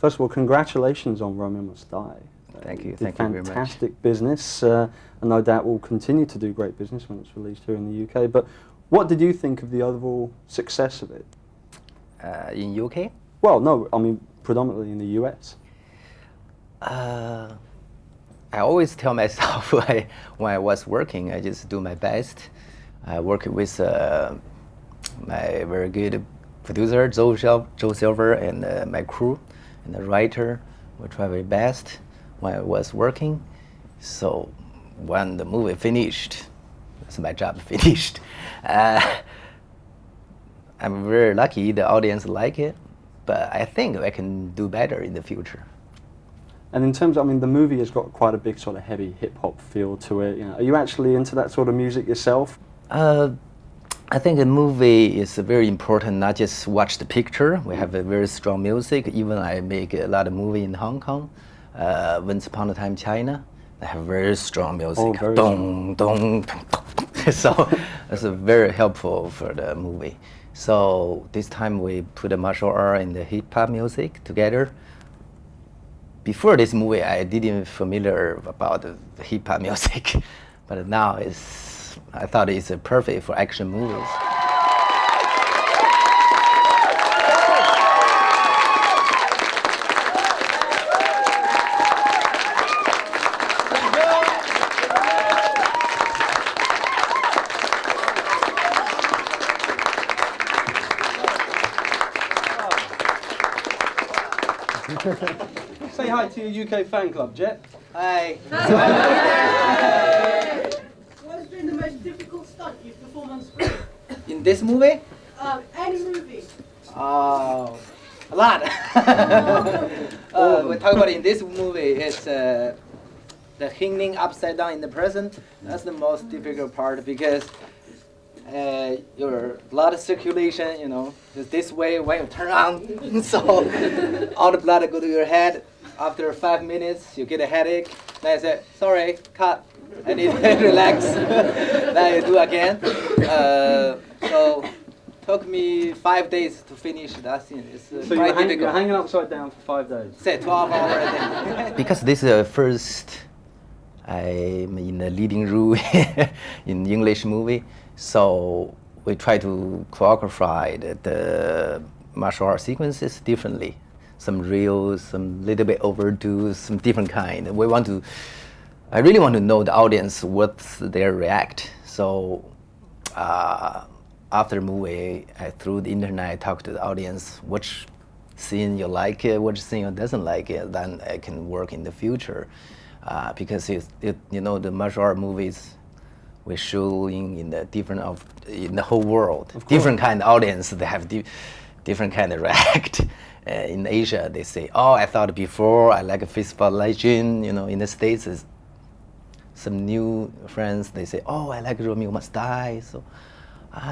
First of all, congratulations on Romeo Must Die. Thank you. Did Thank you very much. fantastic business, and no doubt will continue to do great business when it's released here in the UK. But what did you think of the overall success of it? In UK? Well, no, I mean predominantly in the US. I always tell myself when I was working, I just do my best. I work with my very good producer, Joe Silver, and my crew, and the writer. We try very best when I was working. So when the movie finished, that's my job finished. I'm very lucky the audience like it, but I think I can do better in the future. And in terms of, I mean, the movie has got quite a big sort of heavy hip-hop feel to it. You know, are you actually into that sort of music yourself? I think the movie is very important, not just watch the picture. We have a very strong music. Even I make a lot of movie in Hong Kong. Once Upon a Time China, they have very strong music. Oh, very dong, dong, dong. So it's very helpful for the movie. So this time we put the martial art and the hip hop music together. Before this movie, I didn't familiar about the hip hop music, but now I thought it's perfect for action movies. Say hi to your UK fan club, Jet. Hi. What has been the most difficult stunt you've performed on screen? In this movie? Any movie. A lot. We talk about in this movie, it's the hanging upside down in the present. That's the most difficult part because your blood circulation, you know, is this way when you turn on. So all the blood go to your head. After 5 minutes, you get a headache. Then I say, sorry, cut. I need to relax. Then you do again. So took me 5 days to finish that scene. It's So quite you're difficult. hanging upside down for 5 days? Say 12 hours a day. Because this is the first I'm in the leading role in English movie, so we try to choreograph the martial art sequences differently. Some real, some little bit overdue, some different kind. I really want to know the audience, what's their react. So after the movie, through the internet, I talk to the audience, which scene you like it, which scene you doesn't like it, then I can work in the future. Because you know, the martial art movies we're showing in the whole world, different kind of audience. They have different kind of react. In Asia, they say, "Oh, I thought before I like a Fistful Legend." You know, in the States, some new friends they say, "Oh, I like Romeo Must Die." So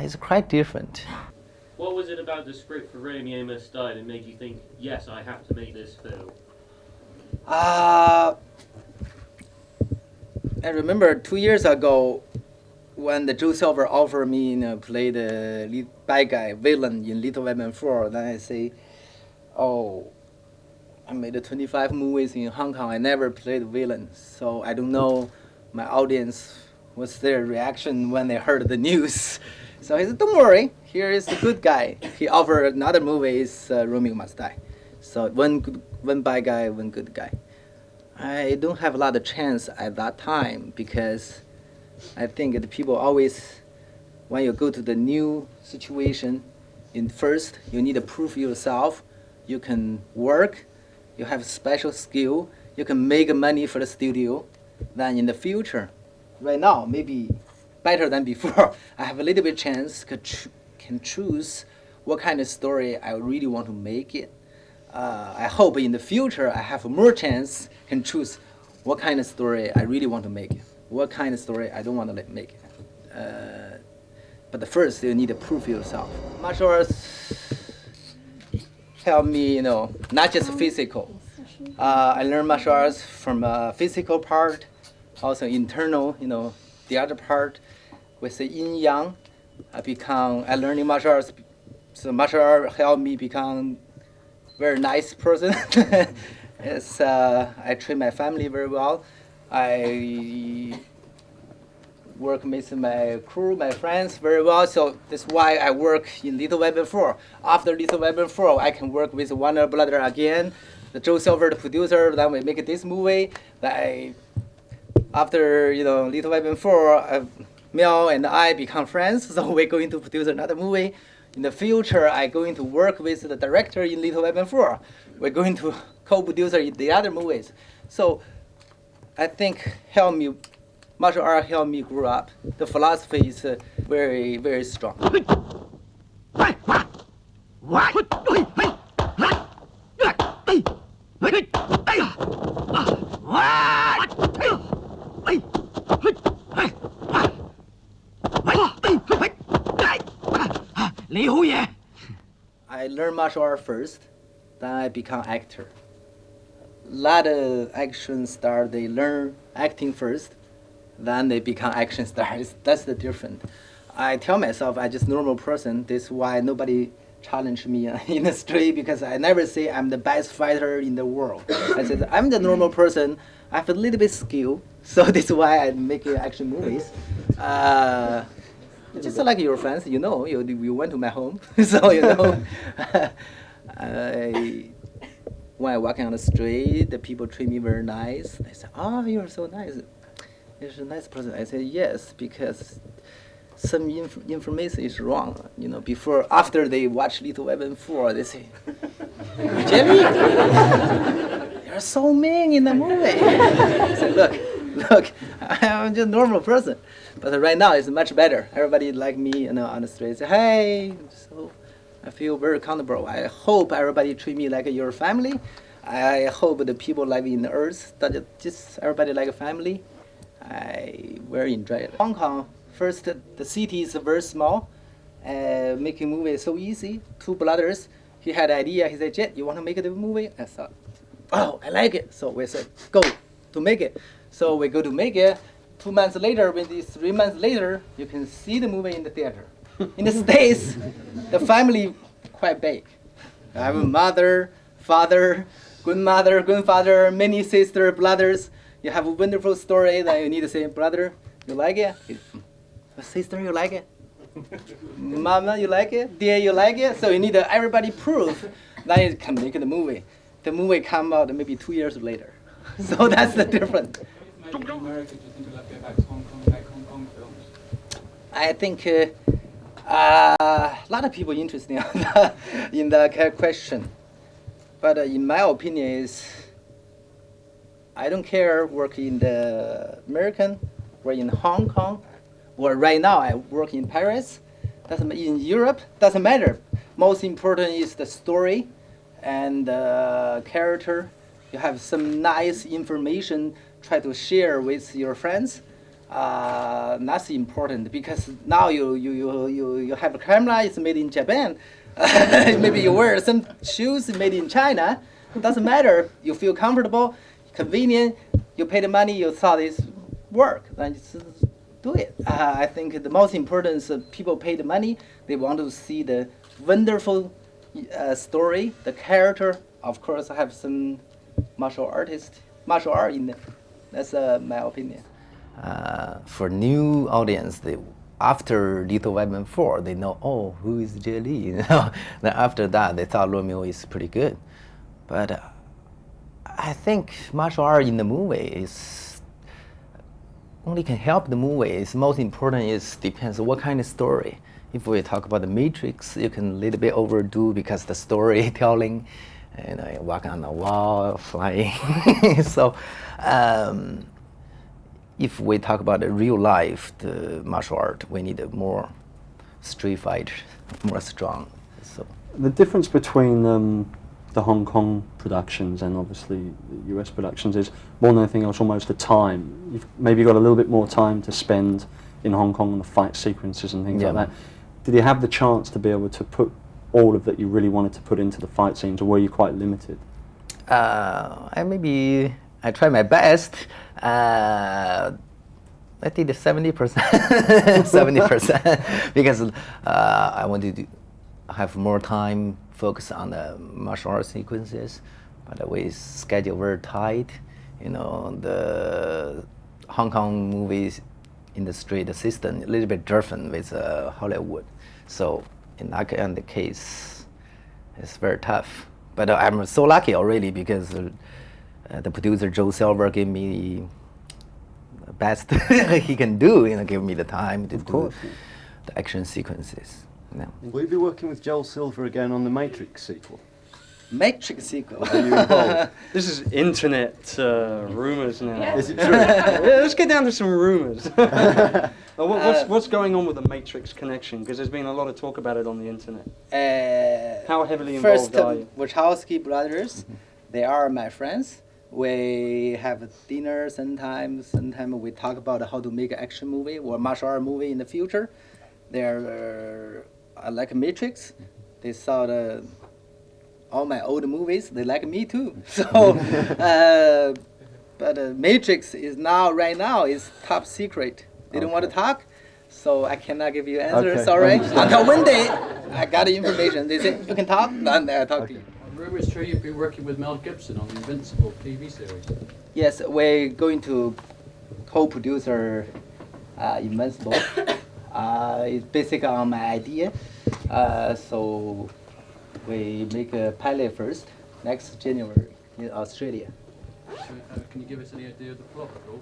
it's quite different. What was it about the script for Romeo Must Die that made you think, yes, I have to make this film? I remember 2 years ago when the Joe Silver offered me to play the lead bad guy villain in Little Women 4. Then I say, oh, I made 25 movies in Hong Kong. I never played villain, so I don't know my audience what's their reaction when they heard the news. So he said, don't worry, here is the good guy. He offered another movie, is Romeo Must Die. So one bad guy, one good guy. I don't have a lot of chance at that time because I think the people always, when you go to the new situation, first you need to prove yourself. You can work, you have special skill, you can make money for the studio. Then in the future, right now, maybe better than before, I have a little bit chance can choose what kind of story I really want to make it. I hope in the future I have more chance can choose what kind of story I really want to make it, what kind of story I don't want to make it. But first you need to prove yourself. Martial arts help me, not just physical. I learned martial arts from a physical part, also internal, the other part. With the yin yang, I learning martial arts. So martial art helped me become very nice person. It's, I treat my family very well. I work with my crew, my friends very well. So that's why I work in Little Weapon 4. After Little Weapon 4, I can work with Warner Brother again. The Joe Silver, the producer, then we make this movie. After Little Weapon 4, Mel and I become friends. So we're going to produce another movie. In the future, I'm going to work with the director in Little Weapon 4. We're going to co-produce the other movies. So I think martial art helped me grow up. The philosophy is very, very strong. 你好嘢。 I learn martial art first, then I become actor. A lot of action stars, they learn acting first, then they become action stars. That's the difference. I tell myself I'm just a normal person. That's why nobody challenge me in the street, because I never say I'm the best fighter in the world. I said I'm the normal person. I have a little bit skill, so that's why I make action movies. Just like your friends, you went to my home, so when I walk on the street, the people treat me very nice. They say, "Oh, you're so nice. You're a nice person." I say, "Yes, because some information is wrong." After they watch Little Weapon 4, they say, "Jimmy, you're so mean in the movie." I say, Look, I'm just a normal person. But right now it's much better. Everybody like me, on the street. Say, hey, so I feel very comfortable. I hope everybody treat me like your family. I hope the people live in the earth, that just everybody like a family. I very enjoy it. Hong Kong, first, the city is very small. Making movie is so easy. Two brothers, he had an idea. He said, Jet, you want to make the movie? I thought, oh, I like it. So we said, go to make it. So we go to make it. 2 months later, maybe 3 months later, you can see the movie in the theater. In the States, the family quite big. I have a mother, father, grandfather, many sister, brothers. You have a wonderful story that you need to say, brother, you like it? Sister, you like it? Mama, you like it? Dear, you like it? So you need everybody proof that you can make the movie. The movie come out maybe 2 years later. So that's the difference. Maybe in America, do you think it'll get back to Hong Kong films? I think a lot of people interested in the question. But in my opinion is, I don't care work in the American or in Hong Kong, or right now I work in Paris. In Europe, doesn't matter. Most important is the story and the character. You have some nice information, try to share with your friends. That's important, because now you have a camera, it's made in Japan. Maybe you wear some shoes made in China. Doesn't matter. You feel comfortable, convenient. You pay the money. You saw this work. Then just do it. I think the most important is people pay the money. They want to see the wonderful story, the character. Of course, I have some martial art in it. That's my opinion. For new audience, after Little Weapon 4, they know, oh, who is Jet Li? Then after that, they thought Romeo is pretty good. But I think martial art in the movie is only can help the movie. It's most important is depends what kind of story. If we talk about the Matrix, you can a little bit overdo because the storytelling, walk on the wall, flying. So if we talk about the real life, the martial art, we need a more street fight, more strong. So the difference between the Hong Kong productions and obviously the US productions is, more than anything else, almost the time. You've maybe got a little bit more time to spend in Hong Kong on the fight sequences and things like that. Did you have the chance to be able to put all of that you really wanted to put into the fight scenes, or were you quite limited? I tried my best. I did 70%, 70%, because I wanted to have more time focus on the martial arts sequences, but we schedule very tight. You know, the Hong Kong movies industry, the system a little bit different with Hollywood. So in that kind of case, it's very tough. But I'm so lucky already because the producer Joe Silver gave me the best he can do, you know, give me the time to do the action sequences. Yeah. Will you be working with Joel Silver again on the Matrix sequel? Matrix sequel. Are you involved? This is internet rumors now. Yeah. Is it true? Yeah, let's get down to some rumors. What's going on with the Matrix connection? Because there's been a lot of talk about it on the internet. How heavily involved First, are you? Wachowski brothers, they are my friends. We have dinner sometimes. Sometimes we talk about how to make an action movie or martial art movie in the future. They're like Matrix. They saw all my old movies. They like me too. So, but Matrix is right now is top secret. They don't want to talk, so I cannot give you answer. Okay. Sorry. Until one day I got the information. They say you can talk, then I talk to you. Rumours true you've been working with Mel Gibson on the Invincible TV series. Yes, we're going to co-producer Invincible. It's basically on my idea. So we make a pilot first, next January in Australia. So, can you give us any idea of the plot at all?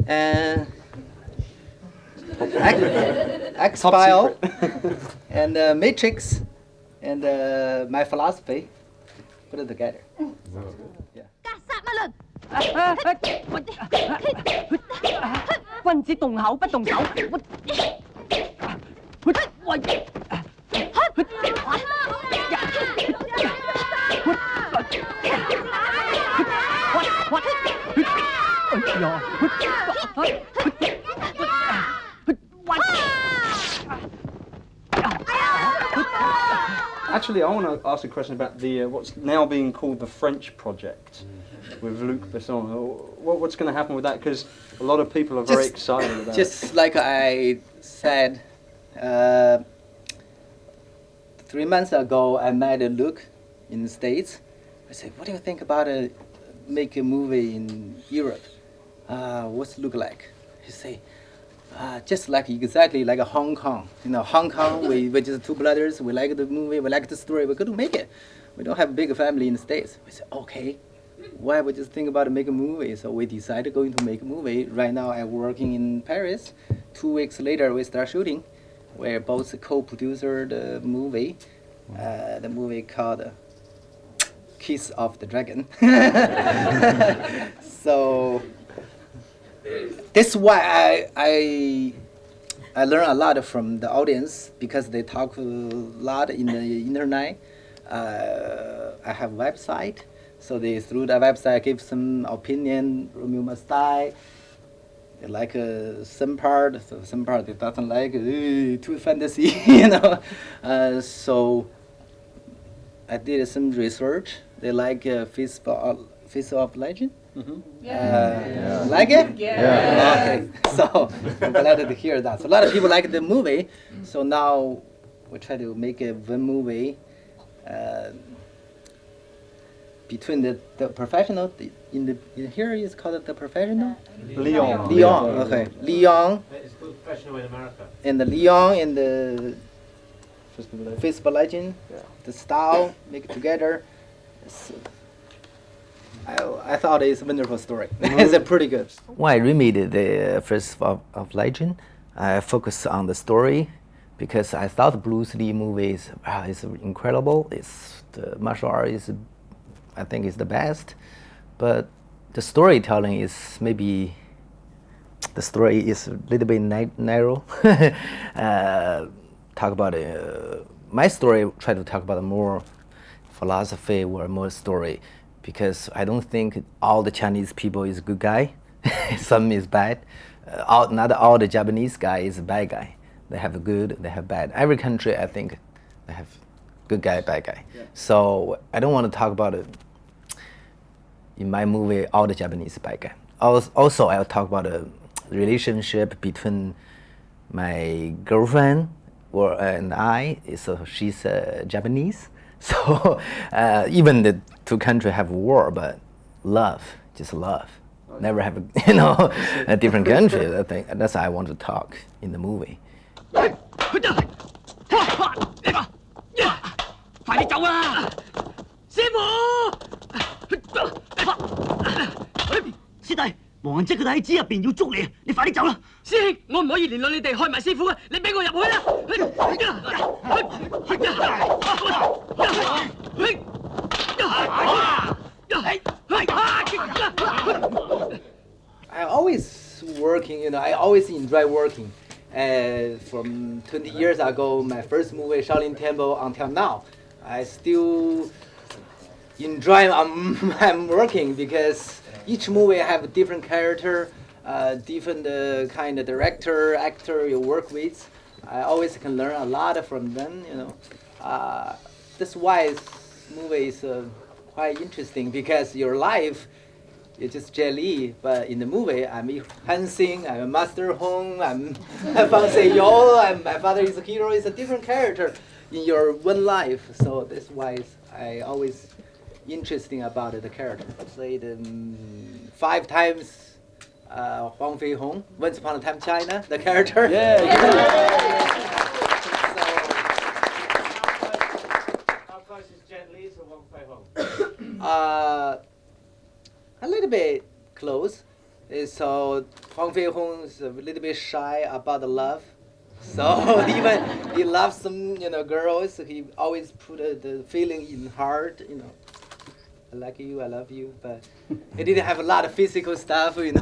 And X-File and Matrix and my philosophy, put it together. Yeah. 君子動口不動手。Actually, I want to ask a question about the what's now being called the French project with Luc Besson. What's going to happen with that? Because a lot of people are very excited about it. Just like I said, 3 months ago, I met Luc in the States. I said, what do you think about make a movie in Europe? What's it look like? He say, just like exactly like a Hong Kong. You know, Hong Kong, we're just two brothers. We like the movie, we like the story. We're going to make it. We don't have a big family in the States. We said, okay. Why we just think about make a movie? So we decided going to make a movie. Right now I'm working in Paris. 2 weeks later we start shooting. We're both co-producer the movie. The movie called Kiss of the Dragon. So this is why I learn a lot from the audience because they talk a lot in the internet. I have a website. So they through the website give some opinion. Romeo must die. They like some part, so some part they doesn't like too fantasy, you know. So I did some research. They like Fist of Legend. Mm-hmm. Like it? Yeah. Okay. So I'm glad to hear that. So a lot of people like the movie. So now we try to make one movie. Between the professional, in here is called the professional? Leon. Okay. Leon. It's called Professional in America. And the Leon and the Fist of Legend. Fist of Legend. Yeah. The style, make it together. I thought it's a wonderful story. It's a pretty good. When I remade the Fist of Legend, I focused on the story because I thought Bruce Lee movies is incredible. It's the martial art is, I think, is the best, but the storytelling is maybe the story is a little bit narrow. Talk about my story. Try to talk about more philosophy or more story, because I don't think all the Chinese people is good guy. Some is bad. Not all the Japanese guy is a bad guy. They have good, they have bad. Every country, I think, they have good guy, bad guy. Yeah. So I don't want to talk about it. In my movie, all the Japanese bad guy. Also, I'll talk about a relationship between my girlfriend and I, she's Japanese. So even the two countries have war, but love, just love. Never have a different country. I think that's how I want to talk in the movie. 快啲走啊！師傅，師弟，王姐佢哋喺紙入邊要捉你，你快啲走啦！師兄，我唔可以連累你哋害埋師傅啊！你俾我入去啦！ I always working, I always enjoy working. From 20 years ago, my first movie, Shaolin Temple, until now, I still enjoy I'm working because each movie have a different character, different kind of director, actor you work with. I always can learn a lot from them, That's why this movie is quite interesting because your life is just jelly, but in the movie I'm Hansing, I'm a Master Hong, I'm Fang Seiyou, my father is a hero. It's a different character in your one life, so that's why I always interesting about the character. I played 5 times Huang Fei Hong, Once Upon a Time China, the character. How close is Jet Li to Wong Fei Hong? A little bit close. So Huang Fei Hong is a little bit shy about the love. So even he loves some girls, he always put the feeling in heart. I like you, I love you, but he didn't have a lot of physical stuff, to doing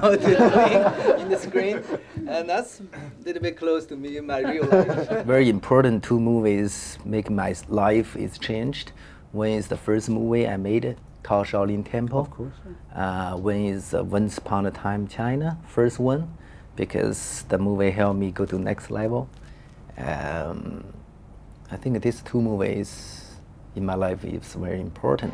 in the screen, and that's a little bit close to me in my real life. Very important 2 movies make my life is changed. One is the first movie I made, called Shaolin Temple. Of course. One is Once Upon a Time China, first one, because the movie helped me go to next level. I think these 2 movies in my life is very important.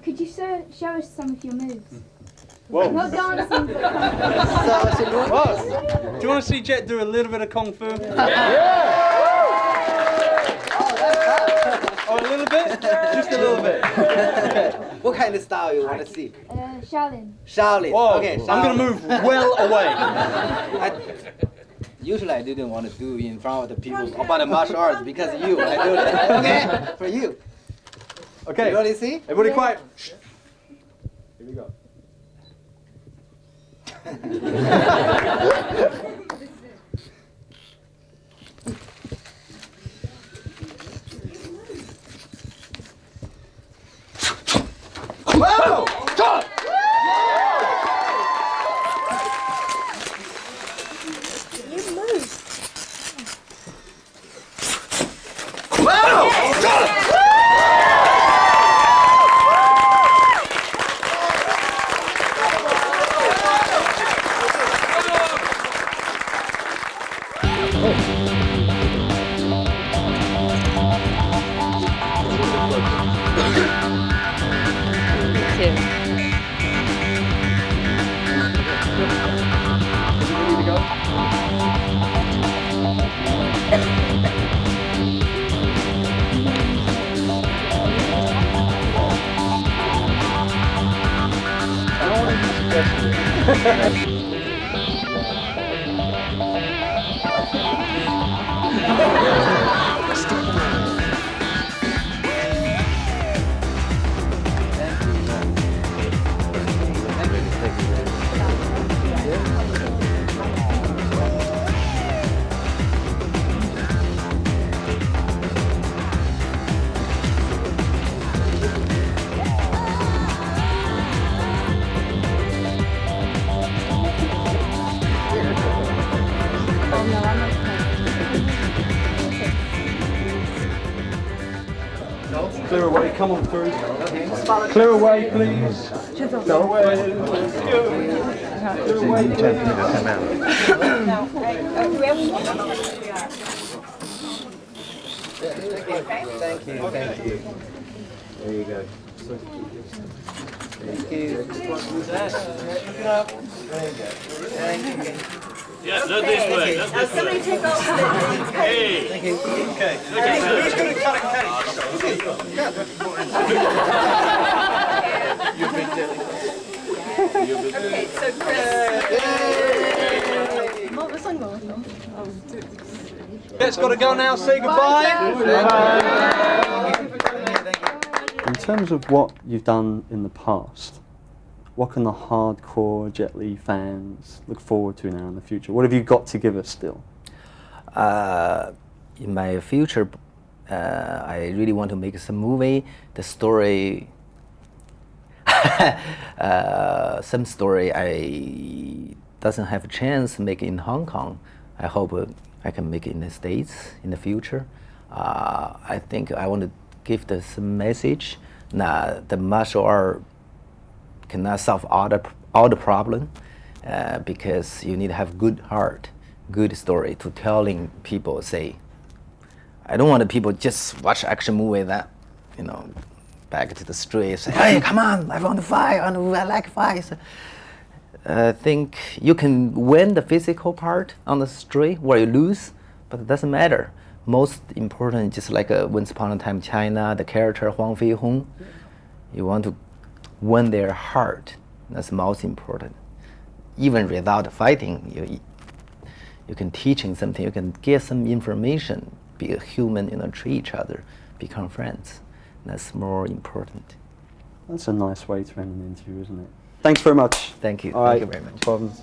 Could you show us some of your moves? Whoa. Not dancing. Do you want to see Jet do a little bit of Kung Fu? Oh, a little bit? Just a little bit. Okay. What kind of style you want to see? Shaolin. Shaolin. Whoa. Okay, I'm going to move well away. Usually I didn't want to do in front of the people about the martial arts because of you. I do it. Okay, for you. Okay. You want to see? Everybody quiet. Shh. Here we go. Whoa! Stop! You move. Whoa! Stop! come on through. Clear away, please. Go away. Clear away, Thank you. There you go. Thank you. Thank you. Yeah, not this way. Not this way. Hey. Thank you. Okay. Who's going to cut a cake? Bet's got to go now. Say goodbye. In terms of what you've done in the past, what can the hardcore Jet Li fans look forward to now in the future? What have you got to give us still? In my future, I really want to make some movie. The story, some story I doesn't have a chance to make in Hong Kong. I hope I can make it in the States in the future. I think I want to give some message that the martial art cannot solve all the problem, because you need to have good heart, good story to telling people. Say, I don't want the people just watch action movie that, back to the street, say, hey, come on, I want to fight, I like fights. I think you can win the physical part on the street where you lose, but it doesn't matter. Most important, just like Once Upon a Time China, the character Huang Fei Hong, you want to win their heart. That's most important. Even without fighting, you can teaching something, you can get some information, be a human, treat each other, become friends. That's more important. That's a nice way to end an interview, isn't it? Thanks very much. Thank you. All Thank right, you very much. No problems.